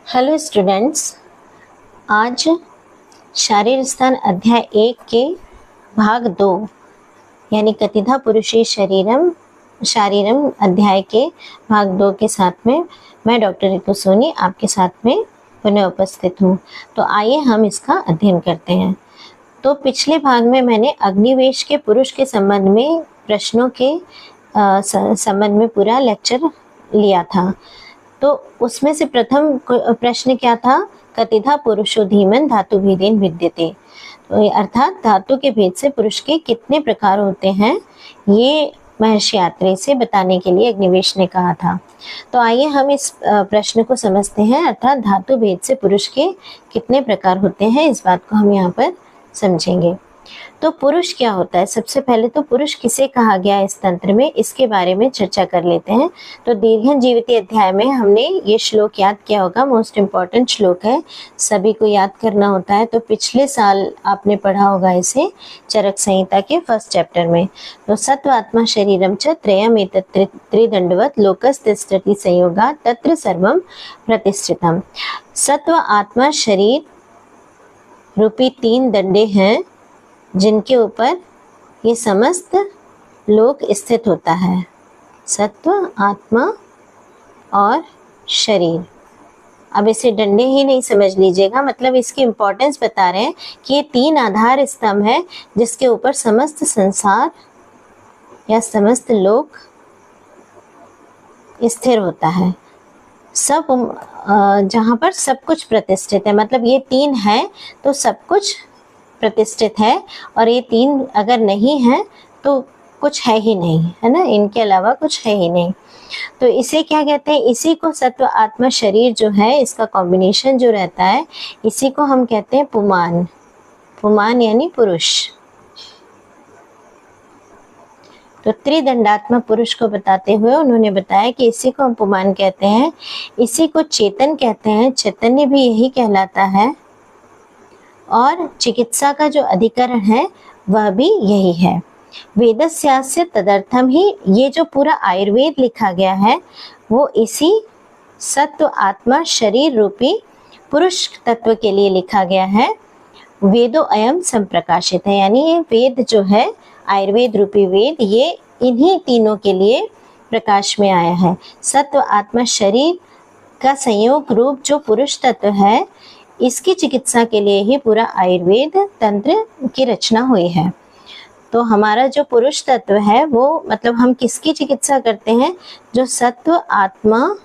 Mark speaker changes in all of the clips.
Speaker 1: Hello students, आज शारीर स्थान अध्याय 1 के भाग 2 यानी कतिधा पुरुषे शारीरम अध्याय के भाग 2 के साथ में मैं डॉक्टर रितु सोनी आपके साथ में पुनः उपस्थित हूँ। तो आइए हम इसका अध्ययन करते हैं। तो पिछले भाग में मैंने अग्निवेश के पुरुष के संबंध में प्रश्नों के संबंध में पूरा लेक्चर लिया था। तो उसमें से प्रथम प्रश्न क्या था? कतिधा पुरुषो धीमन धातु भेदेन विद्यते, तो अर्थात धातु के भेद से पुरुष के कितने प्रकार होते हैं, ये महर्षि आत्रेय से बताने के लिए अग्निवेश ने कहा था। तो आइए हम इस प्रश्न को समझते हैं, अर्थात धातु भेद से पुरुष के कितने प्रकार होते हैं, इस बात को हम यहाँ पर समझेंगे। तो पुरुष क्या होता है? सबसे पहले तो पुरुष किसे कहा गया इस तंत्र में, इसके बारे में चर्चा कर लेते हैं। तो दीर्घन जीविती अध्याय में हमने ये श्लोक याद किया होगा, मोस्ट इम्पॉर्टेंट श्लोक है, सभी को याद करना होता है। तो पिछले साल आपने पढ़ा होगा इसे चरक संहिता के फर्स्ट चैप्टर में। तो सत्व आत्मा शरीरम च त्रयम एतत् त्रिदंडवत् लोकस्तिष्ठति संयोगा तत्र सर्वम प्रतिष्ठितम। सत्व आत्मा शरीर रूपी 3 दंडे हैं जिनके ऊपर ये समस्त लोक स्थित होता है। सत्व, आत्मा और शरीर। अब इसे डंडे ही नहीं समझ लीजिएगा, मतलब इसकी इम्पोर्टेंस बता रहे हैं कि ये 3 आधार स्तंभ है जिसके ऊपर समस्त संसार या समस्त लोक स्थिर होता है। सब जहाँ पर सब कुछ प्रतिष्ठित है, मतलब ये 3 है तो सब कुछ प्रतिष्ठित है, और ये 3 अगर नहीं है तो कुछ है ही नहीं, है ना, इनके अलावा कुछ है ही नहीं। तो इसे क्या कहते हैं? इसी को सत्व आत्मा शरीर जो है, इसका कॉम्बिनेशन जो रहता है, इसी को हम कहते हैं पुमान। पुमान यानी पुरुष। तो त्रिदंडात्मक पुरुष को बताते हुए उन्होंने बताया कि इसी को हम पुमान कहते हैं, इसी को चेतन कहते हैं, चैतन्य भी यही कहलाता है, और चिकित्सा का जो अधिकरण है वह भी यही है। वेदस्यास्य तदर्थम ही, ये जो पूरा आयुर्वेद लिखा गया है वो इसी सत्व आत्मा शरीर रूपी पुरुष तत्व के लिए लिखा गया है। वेदो अयम संप्रकाशित है, यानी ये वेद जो है, आयुर्वेद रूपी वेद, ये इन्हीं तीनों के लिए प्रकाश में आया है। सत्व आत्मा शरीर का संयोग रूप जो पुरुष तत्व है, इसकी चिकित्सा के लिए ही पूरा आयुर्वेद तंत्र की रचना हुई है। तो हमारा जो पुरुष तत्व है वो, मतलब हम किसकी चिकित्सा करते हैं? जो सत्व, आत्मा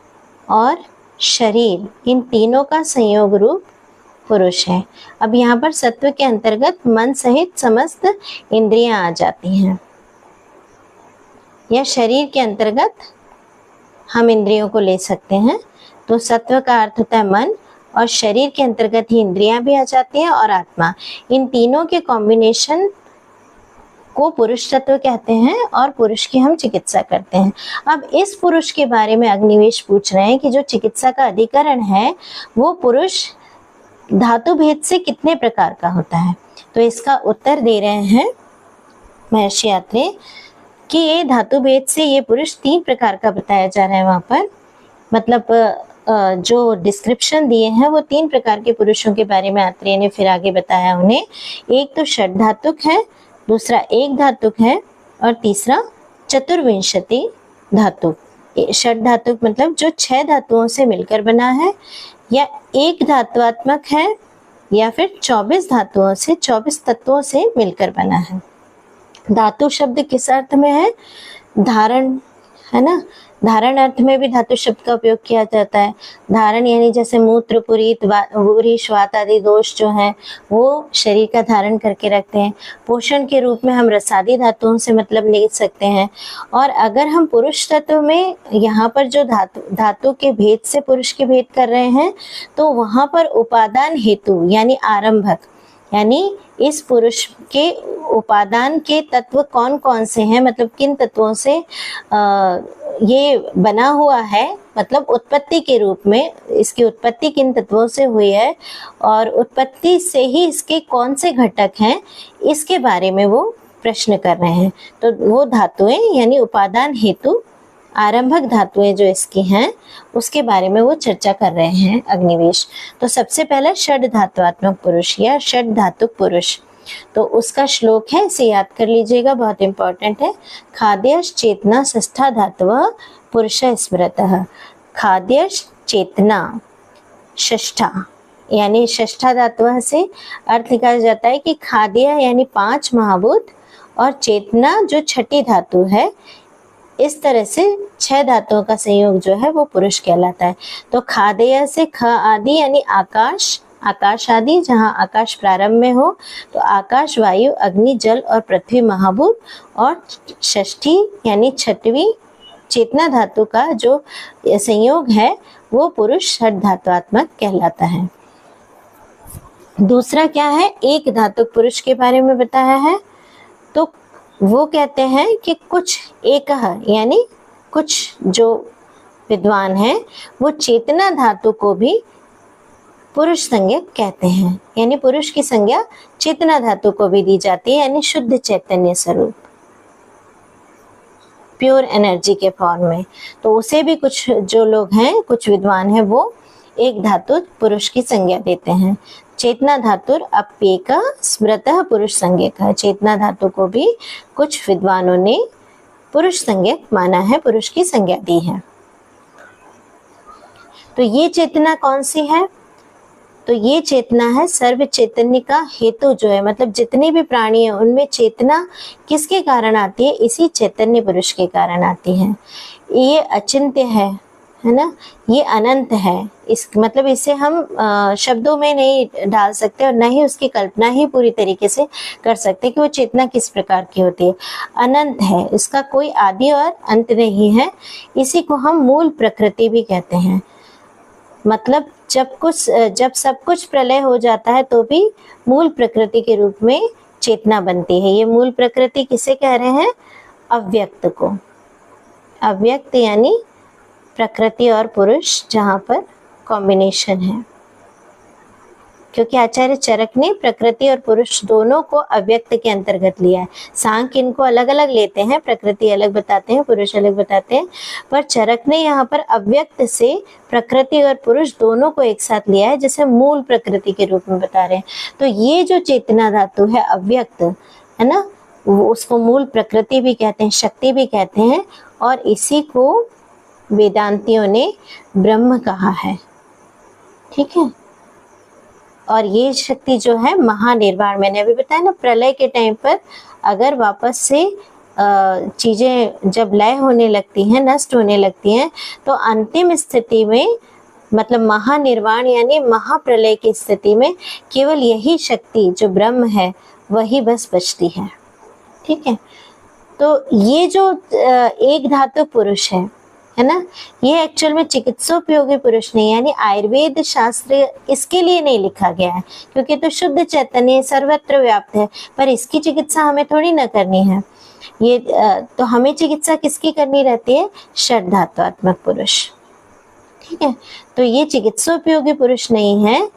Speaker 1: और शरीर, इन तीनों का संयोग रूप पुरुष है। अब यहाँ पर सत्व के अंतर्गत मन सहित समस्त इंद्रियां आ जाती हैं, या शरीर के अंतर्गत हम इंद्रियों को ले सकते हैं। तो सत्व का अर्थ होता है मन, और शरीर के अंतर्गत ही इंद्रियां भी आ जाती हैं, और आत्मा। इन तीनों के कॉम्बिनेशन को पुरुष तत्व कहते हैं, और पुरुष की हम चिकित्सा करते हैं। अब इस पुरुष के बारे में अग्निवेश पूछ रहे हैं कि जो चिकित्सा का अधिकरण है वो पुरुष धातु भेद से कितने प्रकार का होता है। तो इसका उत्तर दे रहे हैं महर्षि आत्रेय कि ये धातु भेद से ये पुरुष 3 प्रकार का बताया जा रहा है वहाँ पर, मतलब जो डिस्क्रिप्शन दिए हैं वो 3 प्रकार के पुरुषों के बारे में आत्रेय ने फिर आगे बताया उन्हें। एक तो षड धातुक है, दूसरा एक धातुक है, और तीसरा चतुर्विंशति धातुक। षड धातुक मतलब जो 6 धातुओं से मिलकर बना है, या एक धातुआत्मक है, या फिर 24 धातुओं से, 24 तत्वों से मिलकर बना है। धातु शब्द किस अर्थ में है? धारण, है ना, धारण अर्थ में भी धातु शब्द का उपयोग किया जाता है। धारण यानी जैसे मूत्र, पुरीत, उरी, श्वात आदि दोष जो हैं वो शरीर का धारण करके रखते हैं। पोषण के रूप में हम रसादी धातुओं से मतलब ले सकते हैं। और अगर हम पुरुष तत्व में यहाँ पर जो धातु के भेद से पुरुष के भेद कर रहे हैं, तो वहाँ पर उपादान हेतु यानी आरंभक, यानी इस पुरुष के उपादान के तत्व कौन कौन से हैं, मतलब किन तत्वों से ये बना हुआ है, मतलब उत्पत्ति के रूप में इसकी उत्पत्ति किन तत्वों से हुई है, और उत्पत्ति से ही इसके कौन से घटक हैं, इसके बारे में वो प्रश्न कर रहे हैं। तो वो धातुएं यानी उपादान हेतु आरंभक धातुएं जो इसकी हैं उसके बारे में वो चर्चा कर रहे हैं अग्निवेश। तो सबसे पहला षड धातुआत्मक पुरुष या षड धातुक पुरुष, तो उसका श्लोक है, इसे याद कर लीजिएगा, बहुत इंपॉर्टेंट है। खाद्यश चेतना षष्ठा धातुः पुरुष स्मृतः। खाद्यश चेतना षष्ठा यानी षष्ठा धातु से अर्थ निकाला जाता है कि खाद्य यानी 5 महाभूत और चेतना जो छठी धातु है, इस तरह से 6 धातुओं का संयोग जो है वो पुरुष कहलाता है। तो खाद्य से ख आदि यानी आकाश, आकाश आदि, जहाँ आकाश प्रारंभ में हो तो आकाश, वायु, अग्नि, जल और पृथ्वी महाभूत, और षष्ठी यानी 6वीं चेतना धातु का जो संयोग है वो पुरुष षड धातुआत्मक कहलाता है। दूसरा क्या है, एक धातुक पुरुष के बारे में बताया है। तो वो कहते हैं कि कुछ एकह यानी कुछ जो विद्वान हैं वो चेतना धातु को भी पुरुष संज्ञा कहते हैं, यानी पुरुष की संज्ञा चेतना धातु को भी दी जाती है, यानी शुद्ध चैतन्य स्वरूप, प्योर एनर्जी के फॉर्म में। तो उसे भी कुछ जो लोग हैं, कुछ विद्वान हैं, वो एक धातु पुरुष की संज्ञा देते हैं। चेतना धातुर अप्येक स्मृतः पुरुष संज्ञक। चेतना धातु को भी कुछ विद्वानों ने पुरुष संज्ञक माना है, पुरुष की संज्ञा दी है। तो ये चेतना कौन सी है? तो ये चेतना है सर्व चैतन्य का हेतु जो है, मतलब जितने भी प्राणी हैं उनमें चेतना किसके कारण आती है? इसी चैतन्य पुरुष के कारण आती है। ये अचिंत्य है ना, ये अनंत है। इस मतलब इसे हम शब्दों में नहीं डाल सकते और न ही उसकी कल्पना ही पूरी तरीके से कर सकते कि वो चेतना किस प्रकार की होती है। अनंत है, इसका कोई आदि और अंत नहीं है। इसी को हम मूल प्रकृति भी कहते हैं। मतलब जब सब कुछ प्रलय हो जाता है तो भी मूल प्रकृति के रूप में चेतना बनती है। ये मूल प्रकृति किसे कह रहे हैं? अव्यक्त को। अव्यक्त यानी प्रकृति और पुरुष जहाँ पर कॉम्बिनेशन है, क्योंकि आचार्य चरक ने प्रकृति और पुरुष दोनों को अव्यक्त के अंतर्गत लिया है। सांख्य इनको अलग अलग लेते हैं, प्रकृति अलग बताते हैं, पुरुष अलग बताते हैं, पर चरक ने यहाँ पर अव्यक्त से प्रकृति और पुरुष दोनों को एक साथ लिया है, जिसे मूल प्रकृति के रूप में बता रहे हैं। तो ये जो चेतना धातु है अव्यक्त है ना, उसको मूल प्रकृति भी कहते हैं, शक्ति भी कहते हैं, और इसी को वेदांतियों ने ब्रह्म कहा है। ठीक है। और ये शक्ति जो है महानिर्वाण, मैंने अभी बताया ना, प्रलय के टाइम पर अगर वापस से चीजें जब लय होने लगती हैं, नष्ट होने लगती हैं, तो अंतिम स्थिति में मतलब महानिर्वाण यानी महाप्रलय की स्थिति में केवल यही शक्ति जो ब्रह्म है वही बस बचती है। ठीक है। तो ये जो एक धातु पुरुष है ना, ये एक्चुअल में चिकित्सोपयोगी पुरुष नहीं, यानी आयुर्वेद शास्त्र इसके लिए नहीं लिखा गया है, क्योंकि तो शुद्ध चैतन्य सर्वत्र व्याप्त है, पर इसकी चिकित्सा हमें थोड़ी ना करनी है। ये तो हमें चिकित्सा किसकी करनी रहती है? षड धातुआत्मक पुरुष। ठीक है। तो ये चिकित्सोपयोगी पुरुष नहीं है,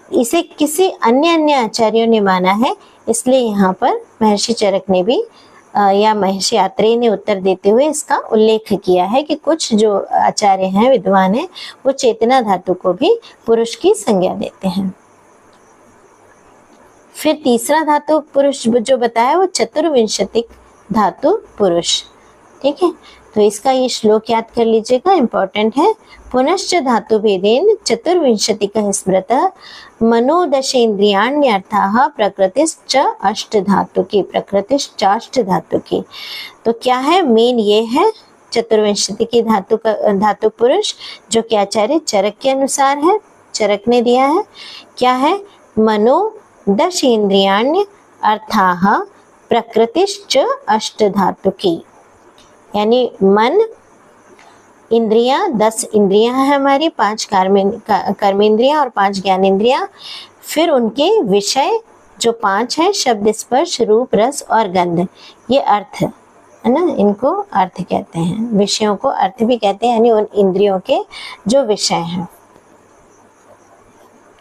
Speaker 1: इसे किसी अन्य आचार्यों ने माना है, इसलिए यहाँ पर महर्षि चरक ने भी या महर्षि आत्रेय ने उत्तर देते हुए इसका उल्लेख किया है कि कुछ जो आचार्य हैं, विद्वान हैं, वो चेतना धातु को भी पुरुष की संज्ञा देते हैं। फिर तीसरा धातु पुरुष जो बताया वो चतुर्विंशतिक धातु पुरुष। ठीक है। तो इसका ये श्लोक याद कर लीजिएगा, इंपॉर्टेंट है। पुनश्च धातु भेदेन चतुर्विंशतिक स्मृतः मनोदशेन्द्रियाण्यर्थाः प्रकृतिश्च अष्ट धातु की, प्रकृतिश्चाष्ट धातु की। तो क्या है? मेन ये है चतुर्विंशति की धातु पुरुष, जो कि आचार्य चरक के अनुसार है, चरक ने दिया है। क्या है? मनोदशेन्द्रियाण्य अर्थाः प्रकृतिश्च अष्ट धातु की, यानी मन, इंद्रियां, 10 इंद्रियां हैं हमारी, 5 कर्मेंद्रियां और 5 ज्ञानेंद्रियां। फिर उनके विषय जो 5 हैं, शब्द, स्पर्श, रूप, रस और गंध। ये अर्थ है ना, इनको अर्थ कहते हैं। विषयों को अर्थ भी कहते हैं, यानी उन इंद्रियों के जो विषय हैं।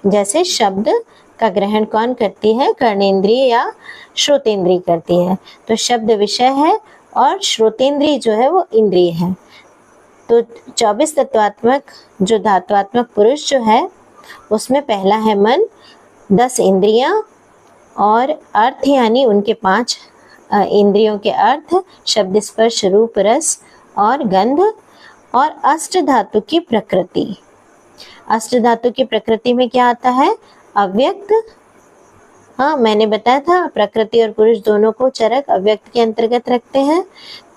Speaker 1: जैसे शब्द का ग्रहण कौन करती है? कर्णेंद्रिय या श्रोतेंद्रिय करती है। तो शब्द विषय है और श्रोतेंद्रिय जो है वो इंद्रिय है। तो 24 तत्वात्मक जो धात्वात्मक पुरुष जो है उसमें पहला है मन, 10 इंद्रियां और अर्थ यानी उनके 5 इंद्रियों के अर्थ, शब्द स्पर्श रूप रस और गंध, और अष्ट धातु की प्रकृति। अष्ट धातु की प्रकृति में क्या आता है? अव्यक्त, हाँ मैंने बताया था प्रकृति और पुरुष दोनों को चरक अव्यक्त के अंतर्गत रखते हैं,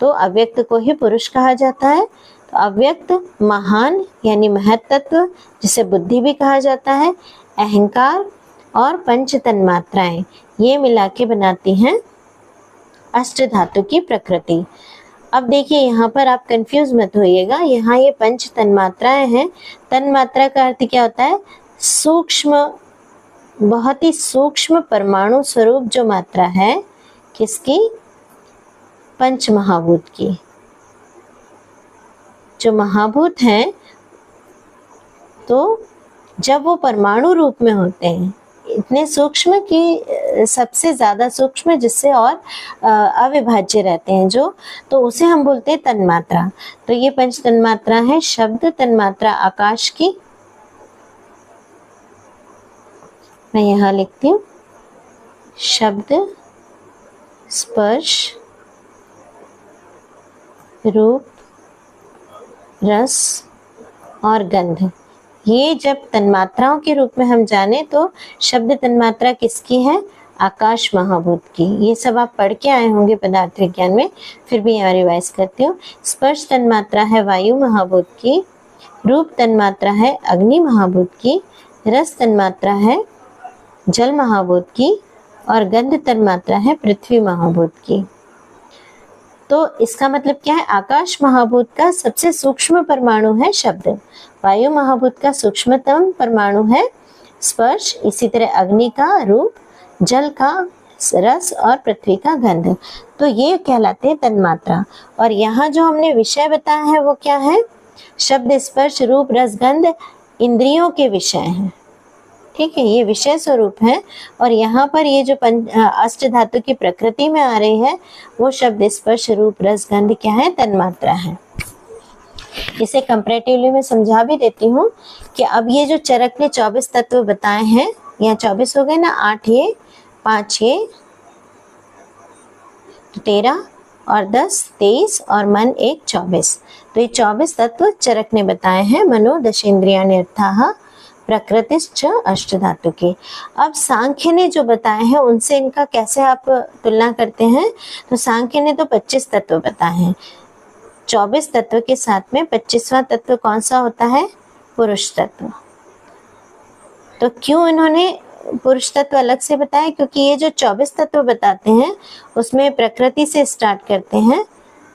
Speaker 1: तो अव्यक्त को ही पुरुष कहा जाता है। तो अव्यक्त महान यानी महत तत्व जिसे बुद्धि भी कहा जाता है, अहंकार और पंच तन्मात्राएं, ये मिला के बनाती हैं अष्ट धातु की प्रकृति। अब देखिए यहाँ पर आप कंफ्यूज मत होइएगा, यहाँ ये पंच तन्मात्राएं हैं। तन्मात्रा का अर्थ क्या होता है? सूक्ष्म, बहुत ही सूक्ष्म परमाणु स्वरूप जो मात्रा है, किसकी? पंच महाभूत की। जो महाभूत हैं तो जब वो परमाणु रूप में होते हैं, इतने सूक्ष्म कि सबसे ज्यादा सूक्ष्म जिससे और अविभाज्य रहते हैं जो, तो उसे हम बोलते हैं तन्मात्रा। तो ये पंच तन्मात्रा है। शब्द तन्मात्रा आकाश की, मैं यहाँ लिखती हूँ, शब्द स्पर्श रूप रस और गंध, ये जब तन्मात्राओं के रूप में हम जाने तो शब्द तन्मात्रा किसकी है? आकाश महाभूत की। ये सब आप पढ़ के आए होंगे पदार्थ विज्ञान में, फिर भी यहाँ रिवाइज करती हूँ। स्पर्श तन्मात्रा है वायु महाभूत की, रूप तन्मात्रा है अग्नि महाभूत की, रस तन्मात्रा है जल महाभूत की, और गंध तन्मात्रा है पृथ्वी महाभूत की। तो इसका मतलब क्या है? आकाश महाभूत का सबसे सूक्ष्म परमाणु है शब्द, वायु महाभूत का सूक्ष्मतम परमाणु है स्पर्श, इसी तरह अग्नि का रूप, जल का रस और पृथ्वी का गंध। तो ये कहलाते हैं तन्मात्रा। और यहाँ जो हमने विषय बताया है वो क्या है? शब्द स्पर्श रूप रस गंध इंद्रियों के विषय हैं, ठीक है, ये विषय स्वरूप है। और यहाँ पर ये जो अष्ट धातु की प्रकृति में आ रही है वो शब्द स्पर्श रूप रस गंध क्या है? तन्मात्रा है। इसे कंपैरेटिवली मैं समझा भी देती हूँ कि अब ये जो चरक ने 24 तत्व बताए हैं, यहाँ 24 हो गए ना, 8 ये, 5 ये, 13 और 10 23 और मन 1 24। तो ये 24 तत्व चरक ने बताए हैं। मनो दशेन्द्रियाणि अर्थाः प्रकृतिश्च अष्ट धातु के। अब सांख्य ने जो बताए हैं उनसे इनका कैसे आप तुलना करते हैं? तो सांख्य ने तो 25 तत्व बताए हैं। 24 तत्व के साथ में 25वां तत्व कौन सा होता है? पुरुष तत्व। तो क्यों इन्होंने पुरुष तत्व अलग से बताया? क्योंकि ये जो 24 तत्व बताते हैं उसमें प्रकृति से स्टार्ट करते हैं।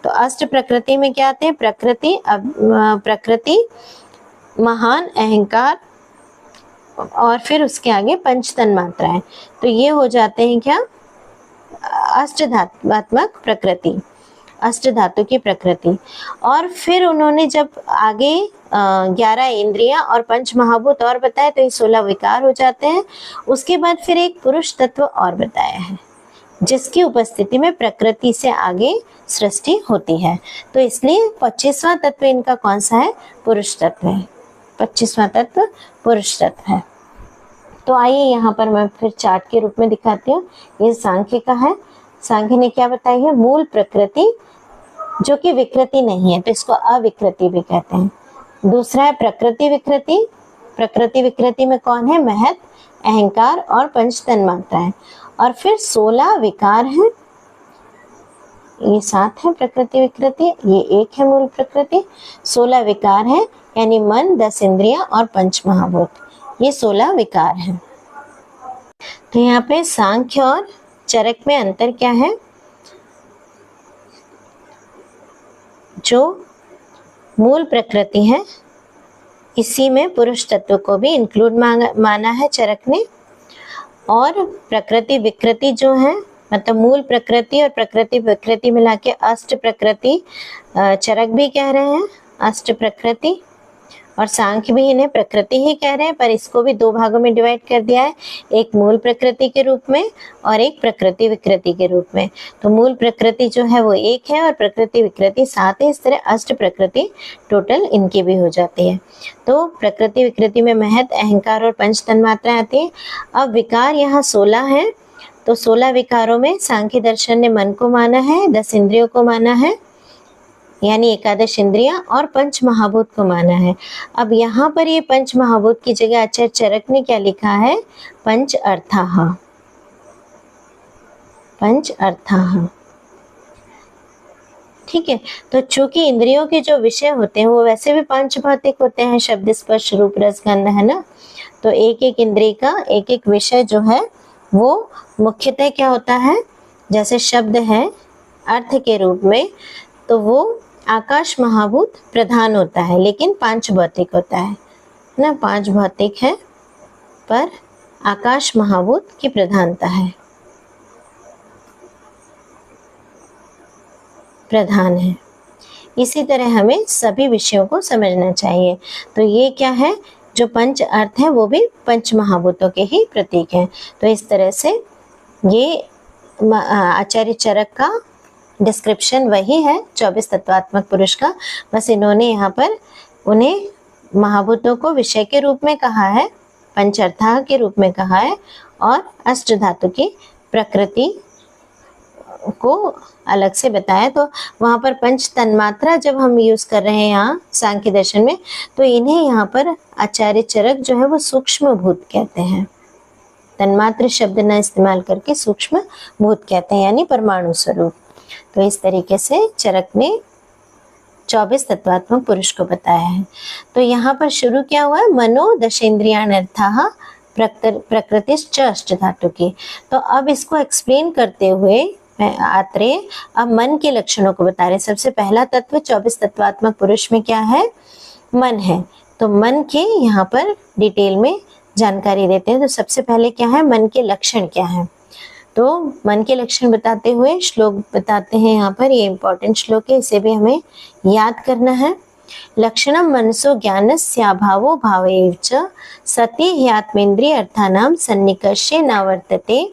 Speaker 1: तो अष्ट प्रकृति में क्या आते हैं? प्रकृति, महान, अहंकार और फिर उसके आगे पंच तन्मात्राएं। तो ये हो जाते हैं क्या? अष्ट धात्वात्मक प्रकृति, अष्ट धातु की प्रकृति। और फिर उन्होंने जब आगे 11 इंद्रियां और पंच महाभूत और बताए तो ये 16 विकार हो जाते हैं। उसके बाद फिर एक पुरुष तत्व और बताया है जिसकी उपस्थिति में प्रकृति से आगे सृष्टि होती है। तो इसलिए 25वां तत्व इनका कौन सा है? पुरुष तत्व है। 25वां तत्व पुरुष तत्व है। तो आइए यहाँ पर मैं फिर चार्ट के रूप में दिखाती हूँ। ये सांख्य का है। सांख्य ने क्या बताई है? मूल प्रकृति जो कि विकृति नहीं है, तो इसको अविकृति भी कहते हैं। दूसरा है प्रकृति विकृति। प्रकृति विकृति में कौन है? महत, अहंकार और पंच तन्मात्राएं। और फिर 16 विकार हैं। ये 7 है प्रकृति विकृति, ये 1 है मूल प्रकृति। 16 विकार है यानी मन, 10 इंद्रियां और पंच महाभूत, ये 16 विकार हैं। तो यहाँ पे सांख्य और चरक में अंतर क्या है? जो मूल प्रकृति है इसी में पुरुष तत्व को भी इंक्लूड माना है चरक ने। और प्रकृति विकृति जो है, मतलब मूल प्रकृति और प्रकृति विकृति मिला के अष्ट प्रकृति चरक भी कह रहे हैं, अष्ट प्रकृति। और सांख्य भी इन्हें प्रकृति ही कह रहे हैं, पर इसको भी दो भागों में डिवाइड कर दिया है, एक मूल प्रकृति के रूप में और एक प्रकृति विकृति के रूप में। तो मूल प्रकृति जो है वो एक है और प्रकृति विकृति 7 है, इस तरह अष्ट प्रकृति टोटल इनकी भी हो जाती है। तो प्रकृति विकृति में महत, अहंकार और पंच तन्मात्राएं आती है। अब विकार यहाँ 16 है, तो 16 विकारों में सांख्य दर्शन ने मन को माना है, 10 इंद्रियों को माना है यानी एकादश इंद्रियां और पंच महाभूत को माना है। अब यहाँ पर ये पंच महाभूत की जगह आचार्य चरक ने क्या लिखा है, पंच अर्थाः, पंच अर्थाः। ठीक है, तो चूंकि इंद्रियों के जो विषय होते हैं वो वैसे भी पांच भौतिक होते हैं, शब्द स्पर्श रूप रस गंध, है ना। तो एक एक इंद्रिय का एक एक विषय जो है वो मुख्यतः क्या होता है, जैसे शब्द है अर्थ के रूप में, तो वो आकाश महाभूत प्रधान होता है, लेकिन पांच भौतिक होता है ना, पांच भौतिक है पर आकाश महाभूत की प्रधानता है, प्रधान है। इसी तरह हमें सभी विषयों को समझना चाहिए। तो ये क्या है, जो पंच अर्थ है वो भी पंच महाभूतों के ही प्रतीक हैं। तो इस तरह से ये आचार्य चरक का डिस्क्रिप्शन वही है 24 तत्वात्मक पुरुष का, बस इन्होंने यहाँ पर उन्हें महाभूतों को विषय के रूप में कहा है, पंचअर्थाः के रूप में कहा है, और अष्ट धातु की प्रकृति को अलग से बताया। तो वहाँ पर पंच तन्मात्रा जब हम यूज कर रहे हैं यहाँ सांख्य दर्शन में, तो इन्हें यहाँ पर आचार्य चरक जो है वो सूक्ष्म भूत कहते हैं, तन्मात्र शब्द न इस्तेमाल करके सूक्ष्म भूत कहते हैं, यानी परमाणु स्वरूप। तो इस तरीके से चरक ने 24 तत्वात्मक पुरुष को बताया है। तो यहाँ पर शुरू क्या हुआ है, मनो दशेन्द्रियाण्यर्थाः प्रकृतिश्च अष्ट धातु की। तो अब इसको एक्सप्लेन करते हुए आत्रेय अब मन के लक्षणों को बता रहे। सबसे पहला तत्व 24 तत्वात्मक पुरुष में क्या है, मन है। तो मन के यहाँ पर डिटेल में जानकारी देते हैं। तो सबसे पहले क्या है, मन के लक्षण क्या है। तो मन के लक्षण बताते हुए श्लोक बताते हैं यहाँ पर, ये इंपॉर्टेंट श्लोक है, इसे भी हमें याद करना है। लक्षणम मनसो ज्ञानस्याभावो भावैव च सति ह्यात्मेन्द्रिय अर्थानां सन्निकर्षे न वर्तते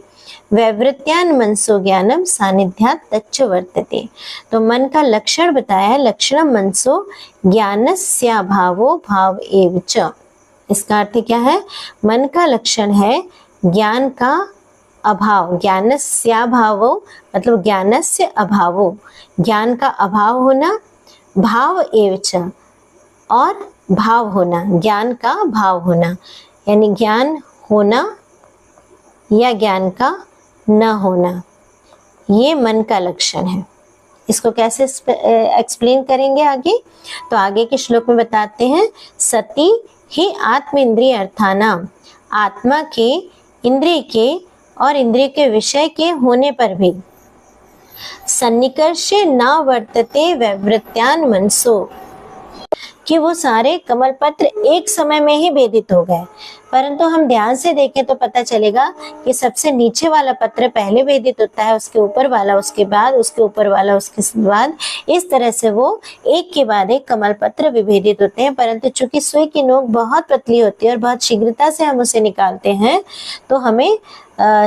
Speaker 1: वैवृत्यान मनसो ज्ञानम सानिध्यात् तच्च वर्तते। तो मन का लक्षण बताया है, लक्षणम मनसो ज्ञानस्याभावो भाव एव च। इसका अर्थ क्या है, मन का लक्षण है ज्ञान का अभाव, ज्ञानस्याभावो मतलब ज्ञानस्य अभावो, ज्ञान का अभाव होना, भाव एव च और भाव होना, ज्ञान का भाव होना, यानी ज्ञान होना या ज्ञान का न होना, ये मन का लक्षण है। इसको कैसे एक्सप्लेन करेंगे आगे, तो आगे के श्लोक में बताते हैं, सति ही आत्म इंद्रिय अर्थानां, आत्मा के, इंद्रिय के और इंद्रिय के विषय के होने पर भी सन्निकर्षे न वर्तते वैवृत्यान मनसो, कि वो सारे कमल पत्र एक समय में ही भेदित हो गए। परंतु हम ध्यान से देखें तो पता चलेगा कि सबसे नीचे वाला पत्र पहले भेदित होता है, उसके ऊपर वाला उसके बाद, उसके ऊपर वाला उसके बाद, इस तरह से वो एक के बाद एक कमल पत्र विभेदित होते हैं। परंतु चूंकि सुई की नोक बहुत पतली होती है और बहुत शीघ्रता से हम उसे निकालते हैं, तो हमें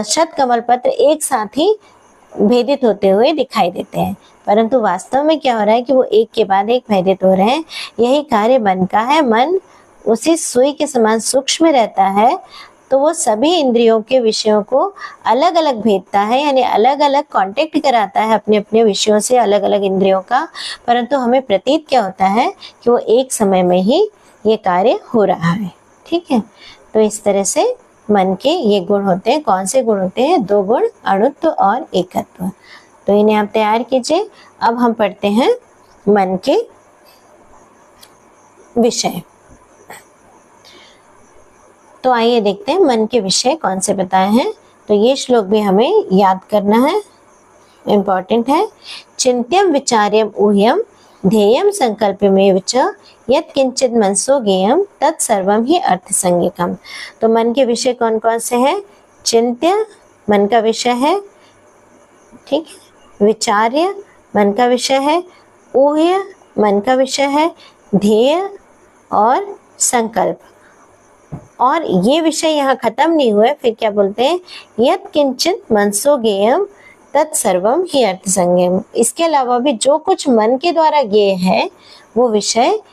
Speaker 1: शत कमल पत्र एक साथ ही भेदित होते हुए दिखाई देते हैं। परंतु वास्तव में क्या हो रहा है कि वो एक के बाद एक भेदित हो रहे हैं। यही कार्य मन का है। मन उसी सुई के समान सूक्ष्म रहता है, तो वो सभी इंद्रियों के विषयों को अलग अलग भेदता है, यानी अलग अलग कांटेक्ट कराता है अपने अपने विषयों से, अलग अलग इंद्रियों का। परंतु हमें प्रतीत क्या होता है कि वो एक समय में ही ये कार्य हो रहा है। ठीक है, तो इस तरह से मन के ये गुण होते हैं। कौन से गुण होते हैं? 2 गुण, अणुत्व और एकत्व। तो इन्हें आप तैयार कीजिए। अब हम पढ़ते हैं मन के विषय। तो आइए देखते हैं मन के विषय कौन से बताए हैं। तो ये श्लोक भी हमें याद करना है, इम्पॉर्टेंट है। चिंत्यम विचार्यम ऊह्यम ध्येयम संकल्पमेव च यत् किंचित मनसो ज्ञेयम तत्सर्वम ही अर्थ संज्ञकम। तो मन के विषय कौन कौन से हैं? चिंत्य मन का विषय है, ठीक है। विचार्य मन का विषय है, ऊह्य मन का विषय है, ध्येय और संकल्प। और ये विषय यहाँ खत्म नहीं हुए, फिर क्या बोलते हैं, यत् किंचित मनसो ज्ञेयम तत्सर्वम ही अर्थ संज्ञम। इसके अलावा भी जो कुछ मन के द्वारा ज्ञेय है वो विषय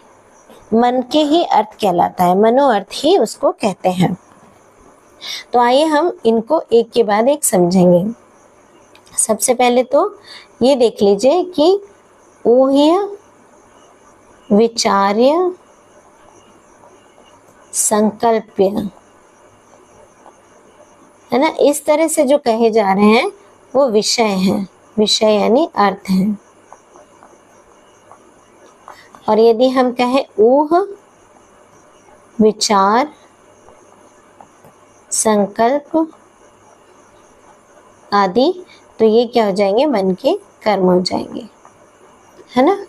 Speaker 1: मन के ही अर्थ कहलाता है, मनो अर्थ ही उसको कहते हैं। तो आइए हम इनको एक के बाद एक समझेंगे। सबसे पहले तो ये देख लीजिए कि ऊह्य, विचार्य, संकल्प्य, है ना, इस तरह से जो कहे जा रहे हैं वो विषय हैं, विषय यानी अर्थ हैं। और यदि हम कहें ऊह, विचार, संकल्प आदि, तो ये क्या हो जाएंगे, मन के कर्म हो जाएंगे, है ना।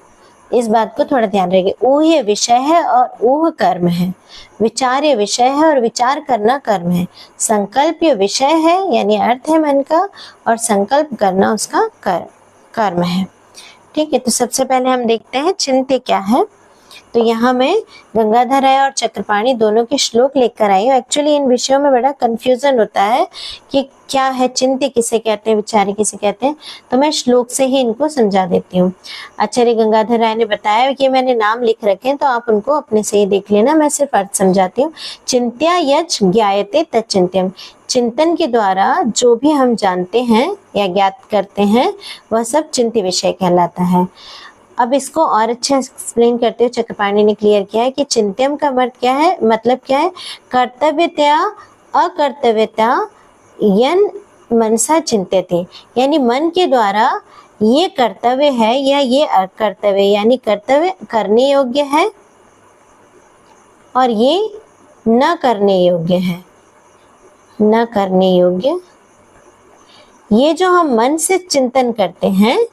Speaker 1: इस बात को थोड़ा ध्यान रखिए। ऊह्य विषय है और ऊह कर्म है, विचार्य विषय है और विचार करना कर्म है, संकल्प विषय है यानी अर्थ है मन का, और संकल्प करना उसका कर्म है। ठीक है, तो सबसे पहले हम देखते हैं चिंत्य क्या है। तो यहाँ मैं गंगाधर राय और चक्रपाणी दोनों के श्लोक लेकर आई हूँ। एक्चुअली इन विषयों में बड़ा कंफ्यूजन होता है कि क्या है, चिंत्य किसे कहते हैं, विचार्य किसे कहते हैं, तो मैं श्लोक से ही इनको समझा देती हूँ। आचार्य गंगाधर राय ने बताया कि मैंने नाम लिख रखे हैं, तो आप उनको अपने से ही देख लेना, मैं सिर्फ अर्थ समझाती हूँ। चिंत्या यच ज्ञायते तच्चिंत्यम, चिंतन के द्वारा जो भी हम जानते हैं या ज्ञात करते हैं वह सब चिंत्य विषय कहलाता है। अब इसको और अच्छा एक्सप्लेन करते हुए चक्रपाणी ने क्लियर किया है कि चिंत्यम का मतलब क्या है, कर्तव्यतया अकर्तव्यता यन मनसा चिंत्यते, यानी मन के द्वारा ये कर्तव्य है या ये अकर्तव्य, यानी कर्तव्य करने योग्य है और ये न करने योग्य है, न करने योग्य, ये जो हम मन से चिंतन करते हैं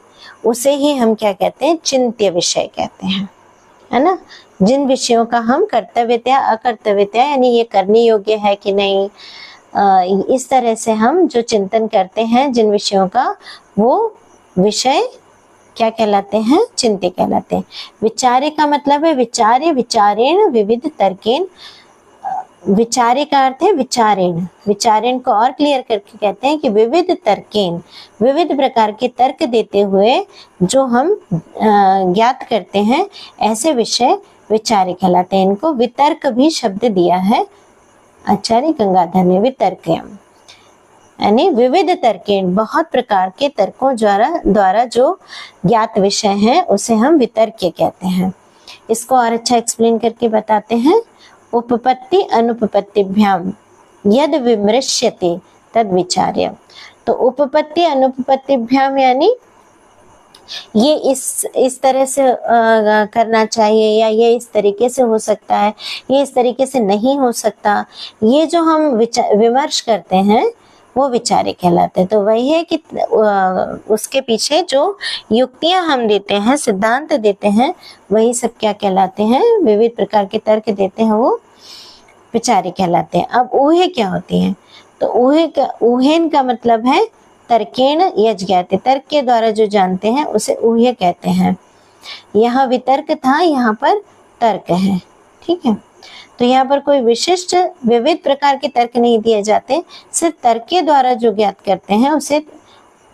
Speaker 1: उसे ही हम क्या कहते हैं, चिंत्य विषय कहते हैं, है ना। जिन विषयों का हम कर्तव्यता अकर्तव्यता यानी ये करने योग्य है कि नहीं, इस तरह से हम जो चिंतन करते हैं जिन विषयों का, वो विषय क्या कहलाते हैं, चिंत्य कहलाते हैं। विचार्य का मतलब है विचार्य, विचारेण विविध तर्केन, विचार्य का अर्थ है विचारेण, विचारेण को और क्लियर करके कहते हैं कि विविध तर्केन, विविध प्रकार के तर्क देते हुए जो हम ज्ञात करते हैं ऐसे विषय विचार्य कहलाते हैं। इनको वितर्क भी शब्द दिया है आचार्य गंगाधर ने, वितर्कयम यानी विविध तर्केन, बहुत प्रकार के तर्कों द्वारा जो ज्ञात विषय है उसे हम वितर्क कहते हैं। इसको और अच्छा एक्सप्लेन करके बताते हैं। उपपत्ति अनुपपत्तिभ्याम यद विमृश्यते तद विचार्य, तो उपपत्ति अनुपपत्तिभ्याम यानी ये इस तरह से करना चाहिए या ये इस तरीके से हो सकता है, ये इस तरीके से नहीं हो सकता, ये जो हम विमर्श करते हैं वो विचार्य कहलाते हैं। तो वही है कि उसके पीछे जो युक्तियां हम देते हैं, सिद्धांत देते हैं, वही सब क्या कहलाते हैं, विविध प्रकार के तर्क देते हैं, वो विचार्य कहलाते हैं। अब ऊहे क्या होती हैं, तो ऊहेन का मतलब है तर्केण यज ज्ञाते, तर्क के द्वारा जो जानते हैं उसे ऊह्य कहते हैं। यहाँ वितर्क था, यहाँ पर तर्क है, ठीक है। तो यहाँ पर कोई विशिष्ट विविध प्रकार के तर्क नहीं दिए जाते, सिर्फ तर्क के द्वारा जो ज्ञात करते हैं उसे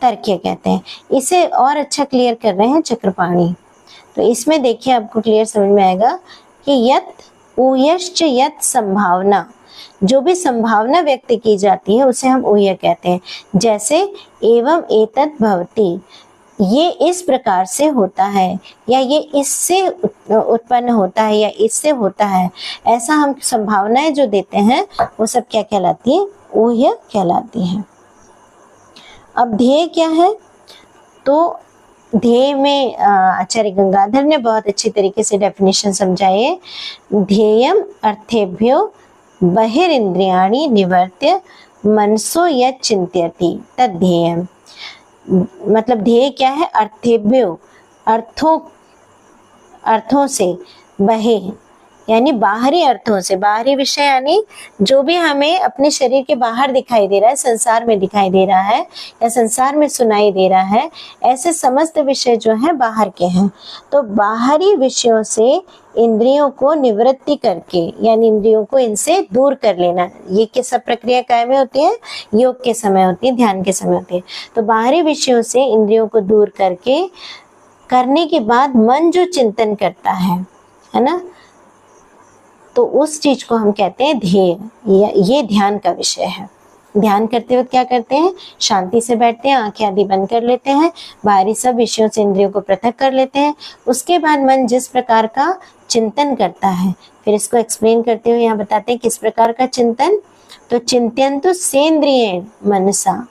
Speaker 1: तर्क्य कहते हैं। इसे और अच्छा क्लियर कर रहे हैं चक्रपाणी। तो इसमें देखिए आपको क्लियर समझ में आएगा कि यत ऊह्यश्च यत संभावना, जो भी संभावना व्यक्त की जाती है उसे हम ऊह्य कहते हैं। जैसे एवं एतत् भवति, ये इस प्रकार से होता है, या ये इससे उत्पन्न होता है, या इससे होता है, ऐसा हम संभावनाएं जो देते हैं वो सब क्या कहलाती है, ऊह्य कहलाती है। अब ध्येय क्या है, तो ध्येय में आचार्य गंगाधर ने बहुत अच्छी तरीके से डेफिनेशन समझाई है। ध्येयम अर्थेभ्यो बहिरिंद्रियाणि निवर्त्य मनसो यत् चिंत्यति तद ध्येयम, मतलब ध्येय क्या है, अर्थेभ्यो, अर्थों से, बहे यानी बाहरी अर्थों से, बाहरी विषय यानी जो भी हमें अपने शरीर के बाहर दिखाई दे रहा है, संसार में दिखाई दे रहा है या संसार में सुनाई दे रहा है, ऐसे समस्त विषय जो है बाहर के हैं। तो बाहरी विषयों से इंद्रियों को निवृत्ति करके, यानी इंद्रियों को इनसे दूर कर लेना, ये क्या सब प्रक्रिया काय में होती है? योग के समय होती है, ध्यान के समय होती है। तो बाहरी विषयों से इंद्रियों को दूर करके करने के बाद मन जो चिंतन करता है ना, तो उस चीज को हम कहते हैं ध्येय। ये ध्यान का विषय है। ध्यान करते वक्त क्या करते हैं? शांति से बैठते हैं, आंखें आदि बंद कर लेते हैं, बाहरी सब विषयों से इंद्रियों को पृथक कर लेते हैं। उसके बाद मन जिस प्रकार का चिंतन करता है, फिर इसको एक्सप्लेन करते हुए यहाँ बताते हैं किस प्रकार का चिंतन। तो चिंतयन्तु सेन्द्रियेण मनसा,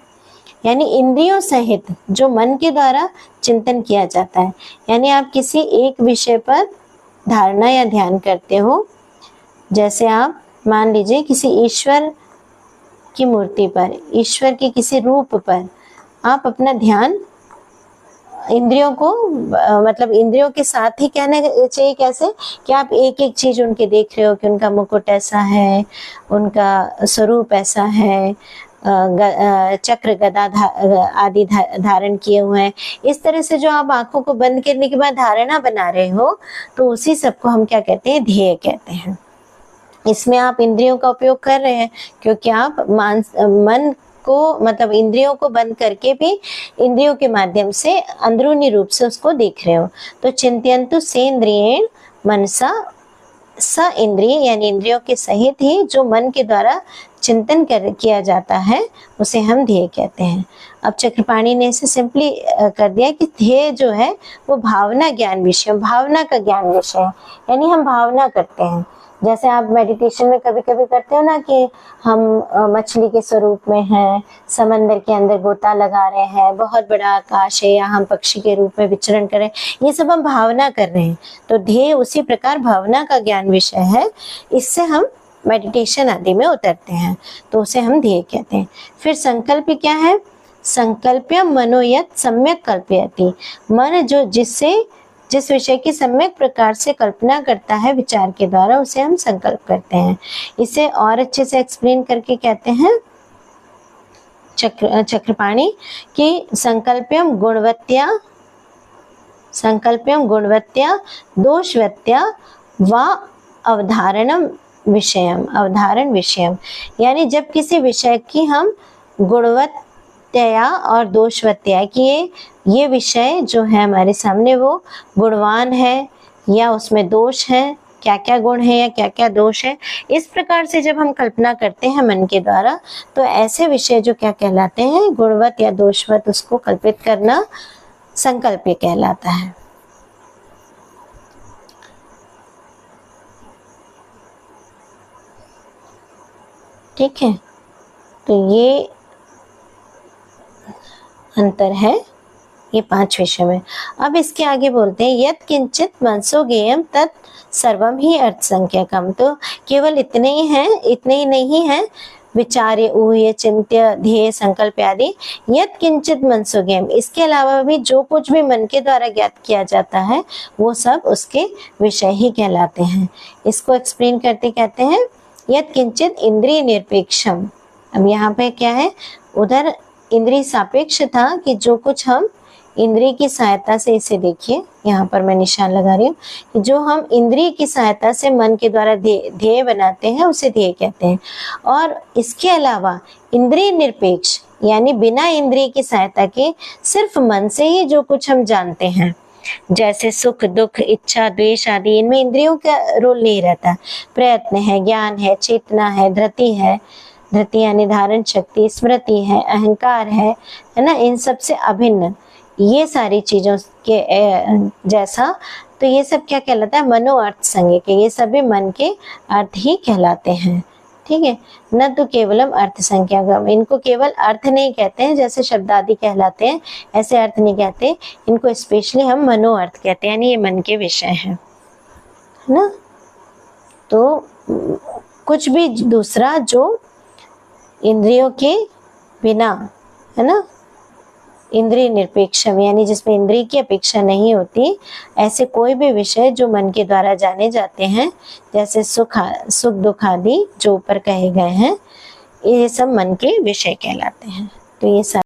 Speaker 1: यानी इंद्रियों सहित जो मन के द्वारा चिंतन किया जाता है। यानी आप किसी एक विषय पर धारणा या ध्यान करते हो, जैसे आप मान लीजिए किसी ईश्वर की मूर्ति पर, ईश्वर के किसी रूप पर आप अपना ध्यान इंद्रियों को मतलब इंद्रियों के साथ ही कहना चाहिए। कैसे कि आप एक एक चीज उनके देख रहे हो कि उनका मुकुट ऐसा है, उनका स्वरूप ऐसा है, चक्र गदा आदि धारण किए हुए हैं। इस तरह से जो आप आंखों को बंद करने के बाद धारणा बना रहे हो, तो उसी सबको हम क्या कहते हैं? ध्येय कहते हैं। इसमें आप इंद्रियों का उपयोग कर रहे हैं, क्योंकि आप मन को मतलब इंद्रियों को बंद करके भी इंद्रियों के माध्यम से अंदरूनी रूप से उसको देख रहे हो। तो चिंतयन्तु सेन्द्रियेण मनसा, स इंद्रिय यानी इंद्रियों के सहित ही जो मन के द्वारा चिंतन किया जाता है, उसे हम ध्येय कहते हैं। अब चक्रपाणी ने इसे सिंपली कर दिया कि ध्येय जो है वो भावना ज्ञान विषय, भावना का ज्ञान विषय है। यानी हम भावना करते हैं, जैसे आप मेडिटेशन में कभी कभी करते हो ना कि हम मछली के स्वरूप में हैं, समंदर के अंदर गोता लगा रहे हैं, बहुत बड़ा आकाश है, या हम पक्षी के रूप में विचरण कर रहे हैं, ये सब हम भावना कर रहे हैं। तो ध्येय उसी प्रकार भावना का ज्ञान विषय है, इससे हम मेडिटेशन आदि में उतरते हैं, तो उसे हम ध्येय कहते हैं। फिर संकल्प क्या है? संकल्प्यम मनोयत सम्यक कल्पयति, मन जो जिस विषय की सम्यक प्रकार से कल्पना करता है विचार के द्वारा, उसे हम संकल्प करते हैं। इसे और अच्छे से एक्सप्लेन करके कहते हैं चक्रपाणी कि संकल्प्यम गुणवत्या दोषवत्या व अवधारण विषयम, यानी जब किसी विषय की हम गुणवत्या और दोषवत्या की ये विषय जो है हमारे सामने वो गुणवान है या उसमें दोष है, क्या क्या गुण है या क्या क्या दोष है, इस प्रकार से जब हम कल्पना करते हैं मन के द्वारा, तो ऐसे विषय जो क्या कहलाते हैं? गुणवत या दोषवत, उसको कल्पित करना संकल्प कहलाता है। ठीक है, तो ये अंतर है ये 5 विषय में। अब इसके आगे बोलते हैं यत् किंचित मनसो ज्ञेयम तत् सर्वम ही अर्थ संख्यकम। तो केवल इतने ही नहीं है विचार्य, ऊह्य, चिंत्य, ध्येय, संकल्प आदि। यत् किंचित मनसो ज्ञेयम, इसके अलावा भी जो कुछ भी मन के द्वारा ज्ञात किया जाता है वो सब उसके विषय ही कहलाते हैं। इसको एक्सप्लेन करते कहते हैं यत् किंचित इंद्रिय निरपेक्षम। अब यहाँ पे क्या है? उधर इंद्रिय सापेक्ष था कि जो कुछ हम इंद्रिय की सहायता से, इसे देखिए यहाँ पर मैं निशान लगा रही हूँ, कि जो हम इंद्रिय की सहायता से मन के द्वारा ध्येय बनाते हैं उसे ध्येय कहते हैं। और इसके अलावा इंद्रिय निरपेक्ष यानी बिना इंद्रिय की सहायता के सिर्फ मन से ही जो कुछ हम जानते हैं, जैसे सुख, दुख, इच्छा, द्वेष आदि, इनमें इंद्रियों का रोल नहीं रहता। प्रयत्न है, ज्ञान है, चेतना है, धृति यानी धारण शक्ति, स्मृति है, अहंकार है ना, इन सब से अभिन्न ये सारी चीजों के जैसा, तो ये सब क्या कहलाता है? मनो अर्थ संज्ञक, ये सभी मन के अर्थ ही कहलाते हैं। ठीक है, न तो केवलम अर्थ संख्या, इनको केवल अर्थ नहीं कहते हैं जैसे शब्द आदि कहलाते हैं, ऐसे अर्थ नहीं कहते, इनको स्पेशली हम मनो अर्थ कहते हैं, यानी ये मन के विषय हैं, है ना। तो कुछ भी दूसरा जो इंद्रियों के बिना, है ना, इंद्रिय निरपेक्षम, यानी जिसमें इंद्रिय की अपेक्षा नहीं होती, ऐसे कोई भी विषय जो मन के द्वारा जाने जाते हैं, जैसे सुख दुख आदि जो ऊपर कहे गए हैं, ये सब मन के विषय कहलाते हैं। तो ये सब